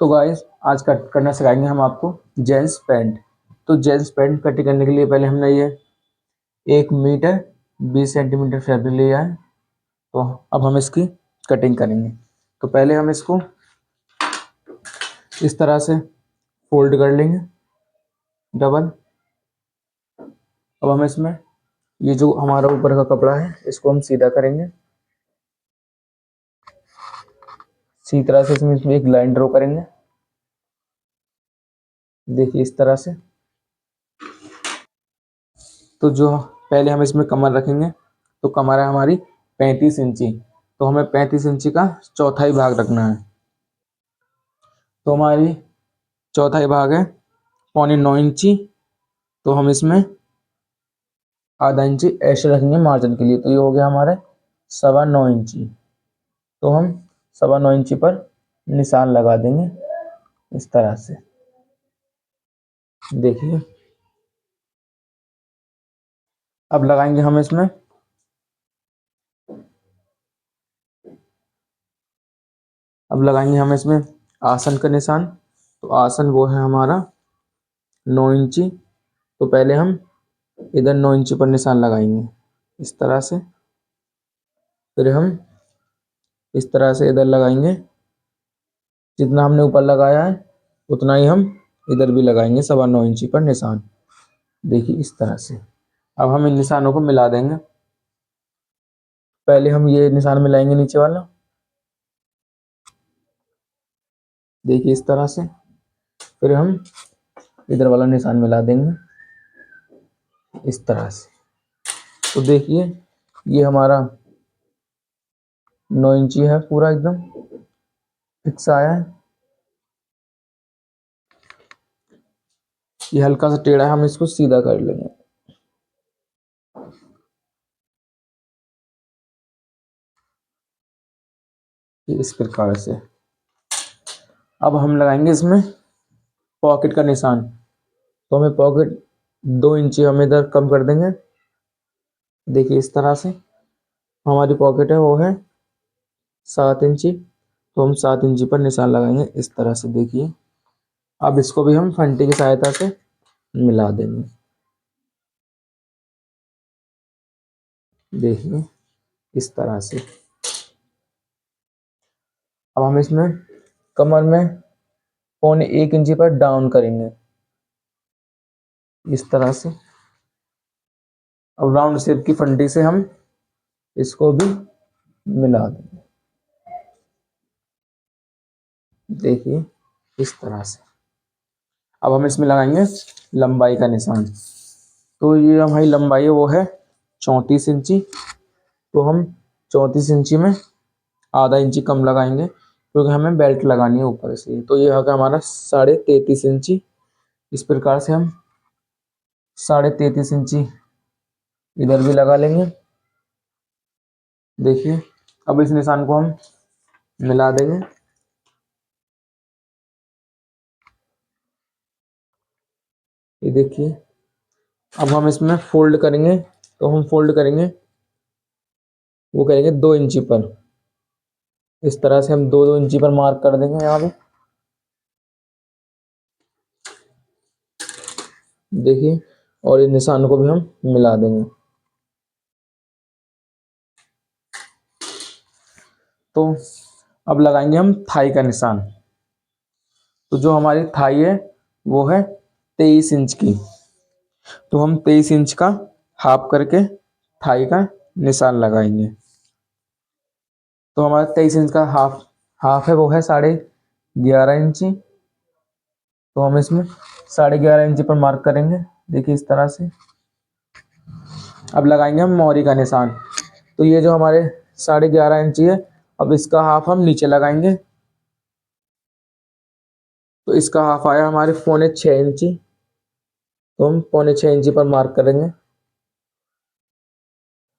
तो गाइस आज कट करना सिखाएंगे हम आपको जेंट्स पैंट। तो जेंट्स पैंट कटिंग करने के लिए पहले हमने ये 1 मीटर 20 सेंटीमीटर फैब्रिक लिया है। तो अब हम इसकी कटिंग करेंगे। तो पहले हम इसको इस तरह से फोल्ड कर लेंगे डबल। अब हम इसमें ये जो हमारा ऊपर का कपड़ा है इसको हम सीधा करेंगे। इसी तरह से इसमें एक लाइन ड्रॉ करेंगे, देखिए इस तरह से। तो जो पहले हम इसमें कमर रखेंगे, तो कमर है हमारी 35 इंची। तो हमें 35 इंची का चौथाई भाग रखना है। तो हमारी चौथाई भाग है 9.25 इंची। तो हम इसमें आधा इंची एक्स्ट्रा रखेंगे मार्जिन के लिए। तो ये हो गया हमारे 9.25 इंची। तो हम 9.25 इंची पर निशान लगा देंगे इस तरह से, देखिए। अब लगाएंगे हम इसमें आसन का निशान। तो आसन वो है हमारा 9 इंची। तो पहले हम इधर 9 इंची पर निशान लगाएंगे इस तरह से। फिर हम इस तरह से इधर लगाएंगे। जितना हमने ऊपर लगाया है उतना ही हम इधर भी लगाएंगे 9.25 इंची पर निशान, देखिए इस तरह से। अब हम इन निशानों को मिला देंगे। पहले हम ये निशान मिलाएंगे नीचे वाला, देखिए इस तरह से। फिर हम इधर वाला निशान मिला देंगे इस तरह से। तो देखिए ये हमारा 9 इंची है, पूरा एकदम फिक्स आया है। ये हल्का सा टेढ़ा है, हम इसको सीधा कर लेंगे इस प्रकार से। अब हम लगाएंगे इसमें पॉकेट का निशान। तो हमें पॉकेट 2 इंची हम इधर कम कर देंगे, देखिए इस तरह से। हमारी पॉकेट है वो है 7 इंची। तो हम 7 इंची पर निशान लगाएंगे इस तरह से, देखिए। अब इसको भी हम फंटी की सहायता से मिला देंगे, देखिए इस तरह से। अब हम इसमें कमर में 1.25 इंची पर डाउन करेंगे इस तरह से। अब राउंड शेप की फंटी से हम इसको भी मिला देंगे, देखिए इस तरह से। अब हम इसमें लगाएंगे लंबाई का निशान। तो ये हमारी लंबाई है वो है 34 इंची। तो हम 34 इंची में आधा इंची कम लगाएंगे क्योंकि हमें बेल्ट लगानी है ऊपर से। तो ये होगा हमारा 33.5 इंची। इस प्रकार से हम 33.5 इंची इधर भी लगा लेंगे, देखिए। अब इस निशान को हम मिला देंगे, ये देखिए। अब हम इसमें फोल्ड करेंगे। तो हम फोल्ड करेंगे वो करेंगे 2 इंची पर। इस तरह से हम 2-2 इंची पर मार्क कर देंगे यहाँ पे, देखिए। और इस निशान को भी हम मिला देंगे। तो अब लगाएंगे हम थाई का निशान। तो जो हमारी थाई है वो है 23 इंच की। तो हम 23 इंच का हाफ करके थाई का निशान लगाएंगे। तो हमारा 23 इंच का हाफ हाफ है वो है 11.5 इंची। तो हम इसमें 11.5 इंची पर मार्क करेंगे, देखिए इस तरह से। अब लगाएंगे हम मोहरी का निशान। तो ये जो हमारे 11.5 इंची है, अब इसका हाफ हम नीचे लगाएंगे। तो इसका हाफ आया हमारे 5.25 इंची। तो हम 5.25 इंची पर मार्क करेंगे।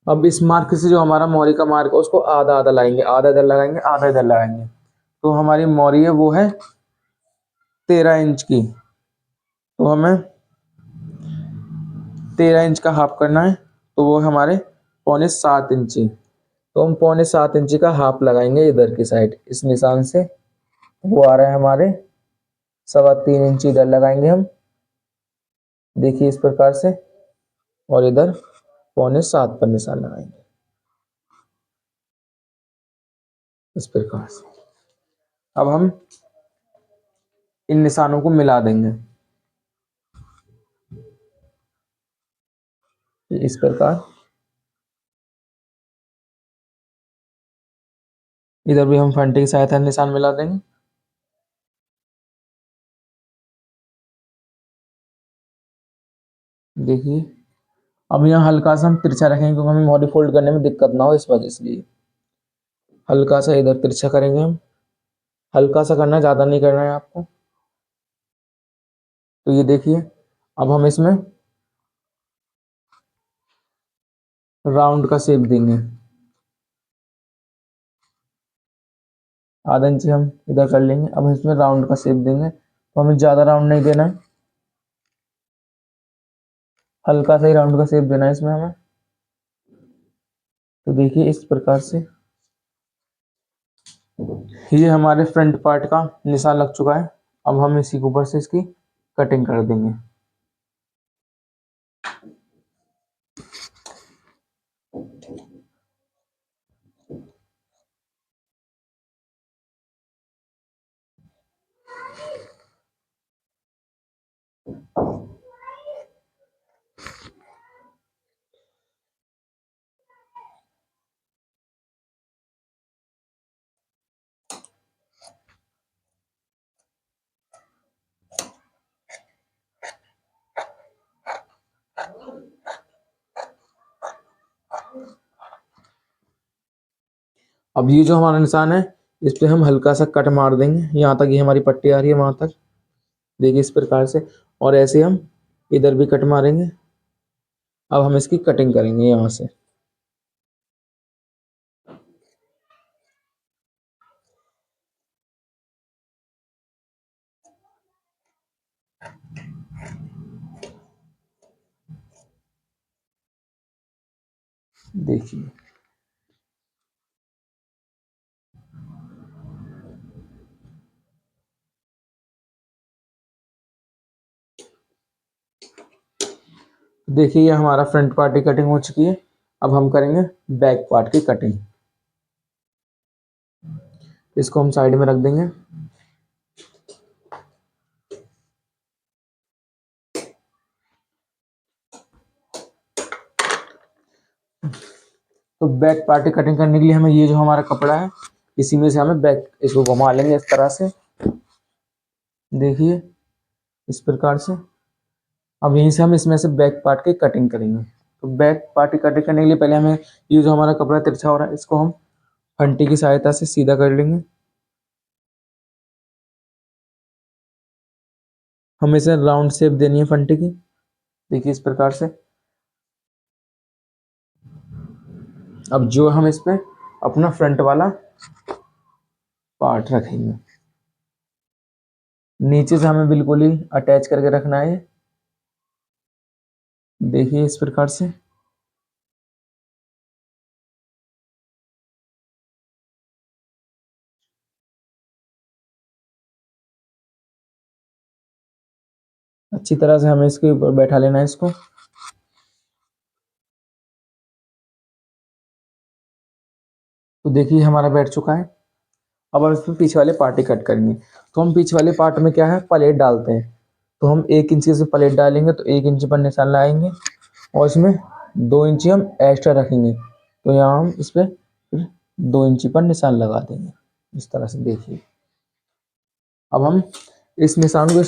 अब इस मार्क से जो हमारा मोहरी का मार्क है उसको आधा आधा लाएंगे, आधा इधर लगाएंगे आधा इधर लगाएंगे। तो हमारी मोहरी है वो है 13 इंच की। तो हमें 13 इंच का हाफ करना है। तो वो हमारे 6.25 इंची। तो हम 6.25 इंची का हाफ लगाएंगे इधर की साइड इस निशान से। वो आ रहा है हमारे 3.25 इंच इधर लगाएंगे हम, देखिए इस प्रकार से, और इधर 6.25 पर निशान लगाएंगे इस प्रकार से। अब हम इन निशानों को मिला देंगे इस प्रकार। इधर भी हम फंटे की सहायता से निशान मिला देंगे। देखिए अब यहाँ हल्का सा हम तिरछा रखेंगे क्योंकि हमें मोड़ी फोल्ड करने में दिक्कत ना हो, इस वजह से लिए हल्का सा इधर तिरछा करेंगे हम। हल्का सा करना है, ज़्यादा नहीं करना है आपको। तो ये देखिए अब हम इसमें राउंड का शेप देंगे। ½ इंच हम इधर कर लेंगे। अब इसमें राउंड का शेप देंगे, तो हमें ज़्यादा राउंड नहीं देना है, हल्का सा ही राउंड का शेप देना है इसमें हमें। तो देखिए इस प्रकार से ये हमारे फ्रंट पार्ट का निशान लग चुका है। अब हम इसी के ऊपर से इसकी कटिंग कर देंगे। अब ये जो हमारा निशान है इस पे हम हल्का सा कट मार देंगे, यहाँ तक ये हमारी पट्टी आ रही है वहां तक, देखिए इस प्रकार से। और ऐसे हम इधर भी कट मारेंगे। अब हम इसकी कटिंग करेंगे यहाँ से। देखिए देखिए ये हमारा फ्रंट पार्ट की कटिंग हो चुकी है। अब हम करेंगे बैक पार्ट की कटिंग। इसको हम साइड में रख देंगे। तो बैक पार्ट की कटिंग करने के लिए हमें ये जो हमारा कपड़ा है इसी में से हमें बैक इसको घुमा लेंगे इस तरह से, देखिए इस प्रकार से। अब यहीं से हम इसमें से बैक पार्ट की कटिंग करेंगे। तो बैक पार्ट की कटिंग करने के लिए पहले हमें ये जो हमारा कपड़ा तिरछा हो रहा है इसको हम फंटी की सहायता से सीधा कर लेंगे। हमें इसे राउंड शेप देनी है फंटी की, देखिए इस प्रकार से। अब जो हम इस पे अपना फ्रंट वाला पार्ट रखेंगे, नीचे से हमें बिल्कुल ही अटैच करके रखना है, देखिए इस प्रकार से। अच्छी तरह से हमें इसके ऊपर बैठा लेना है इसको। तो देखिए हमारा बैठ चुका है। अब हम इसमें पीछे वाले पार्ट ही कट करेंगे। तो हम पीछे वाले पार्ट में क्या है, प्लेट डालते हैं। तो हम 1 इंच से प्लेट डालेंगे तो 1 इंच पर निशान लगाएंगे, और इसमें 2 इंच हम एक्स्ट्रा रखेंगे, तो यहाँ हम इस पर 2 इंच पर निशान लगा देंगे इस तरह से, देखिए। अब हम इस निशान को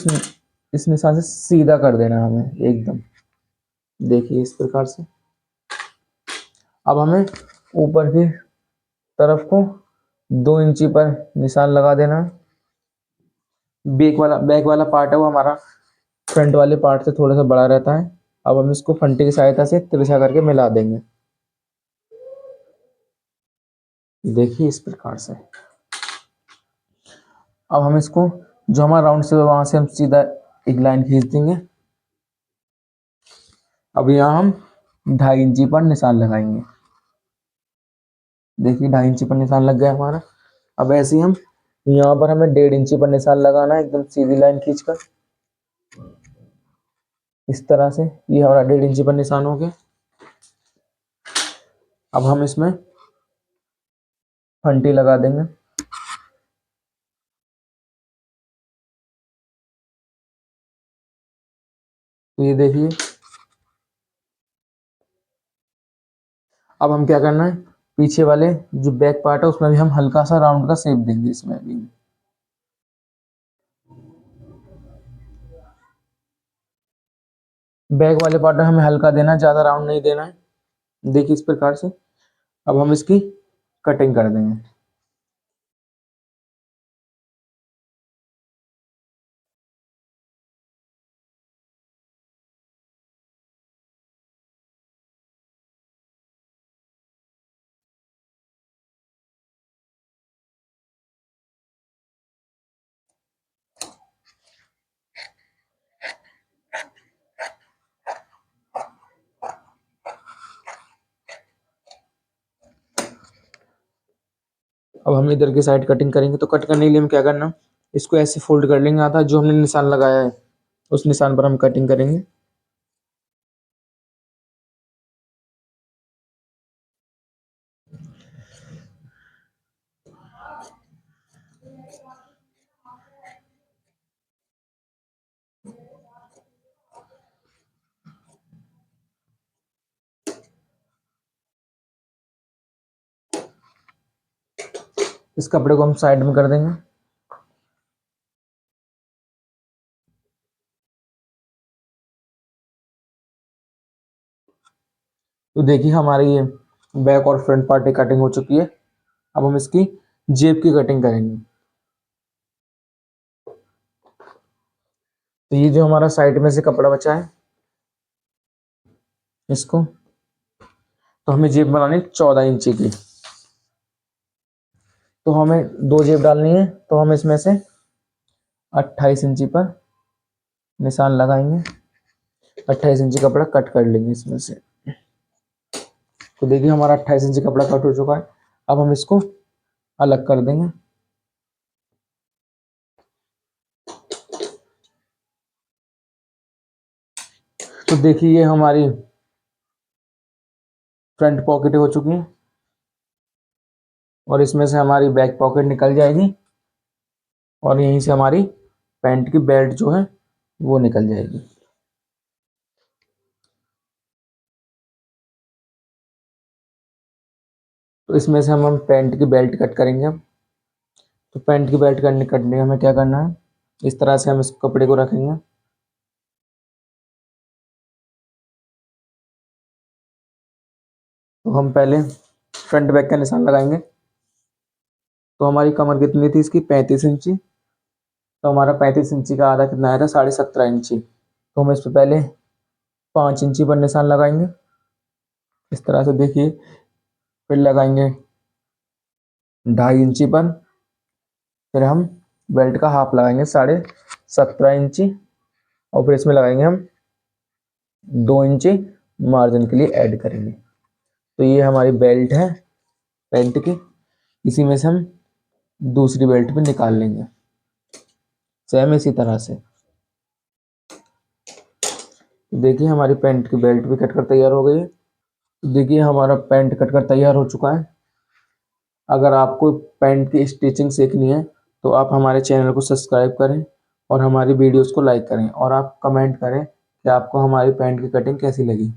इस निशान से सीधा कर देना है हमें एकदम, देखिए इस प्रकार से। अब हमें ऊपर की तरफ को 2 इंची पर निशान लगा देना है। बैक वाला पार्ट है वो हमारा फ्रंट वाले पार्ट से थोड़ा सा बड़ा रहता है। अब हम इसको फंटे की सहायता से तिरछा करके मिला देंगे, देखिए इस प्रकार से। अब हम इसको जो हमारा राउंड से वहां से हम सीधा एक लाइन खींच देंगे। अब यहाँ हम 2.5 इंची पर निशान लगाएंगे, देखिए 2.5 इंची पर निशान लग गया हमारा। अब ऐसे ही हम यहाँ पर हमें 1.5 इंची पर निशान लगाना है, एकदम सीधी लाइन खींचकर इस तरह से। ये हमारा 1.5 इंची पर निशान हो गया। अब हम इसमें फंटी लगा देंगे। तो ये देखिए, अब हम क्या करना है, पीछे वाले जो बैक पार्ट है उसमें भी हम हल्का सा राउंड का शेप देंगे इसमें भी। बैक वाले पार्ट में हमें हल्का देना है, ज्यादा राउंड नहीं देना है। देखिए इस प्रकार से। अब हम इसकी कटिंग कर देंगे। अब हम इधर की साइड कटिंग करेंगे। तो कट करने के लिए हम क्या करना, इसको ऐसे फोल्ड कर लेंगे आधा, जो हमने निशान लगाया है उस निशान पर हम कटिंग करेंगे। इस कपड़े को हम साइड में कर देंगे। तो देखिए हमारी ये बैक और फ्रंट पार्ट की कटिंग हो चुकी है। अब हम इसकी जेब की कटिंग करेंगे। तो ये जो हमारा साइड में से कपड़ा बचा है, इसको तो हमें जेब बनानी 14 इंची की। तो हमें 2 जेब डालनी है। तो हम इसमें से 28 इंची पर निशान लगाएंगे। 28 इंची कपड़ा कट कर लेंगे इसमें से। तो देखिए हमारा 28 इंची कपड़ा कट हो चुका है। अब हम इसको अलग कर देंगे। तो देखिए ये हमारी फ्रंट पॉकेट हो चुकी है और इसमें से हमारी बैक पॉकेट निकल जाएगी और यहीं से हमारी पैंट की बेल्ट जो है वो निकल जाएगी। तो इसमें से हम पैंट की बेल्ट कट करेंगे अब। तो पैंट की बेल्ट कटने हमें क्या करना है, इस तरह से हम इस कपड़े को रखेंगे। तो हम पहले फ्रंट बैक का निशान लगाएंगे। तो हमारी कमर कितनी थी इसकी, 35 इंची। तो हमारा 35 इंची का आधा कितना आया था, 17.5 इंची। तो हम इस पर पहले 5 इंची पर निशान लगाएंगे इस तरह से। देखिए फिर लगाएंगे 2.5 इंची पर। फिर हम बेल्ट का हाफ लगाएंगे 17.5 इंची। और फिर इसमें लगाएंगे हम 2 इंची मार्जिन के लिए ऐड करेंगे। तो ये हमारी बेल्ट है पैंट की। इसी में से हम दूसरी बेल्ट भी निकाल लेंगे सेम इसी तरह से। देखिए हमारी पैंट की बेल्ट भी कटकर तैयार हो गई है। देखिए हमारा पैंट कटकर तैयार हो चुका है। अगर आपको पैंट की स्टिचिंग सीखनी है तो आप हमारे चैनल को सब्सक्राइब करें और हमारी वीडियोस को लाइक करें और आप कमेंट करें कि आपको हमारी पैंट की कटिंग कैसी लगी।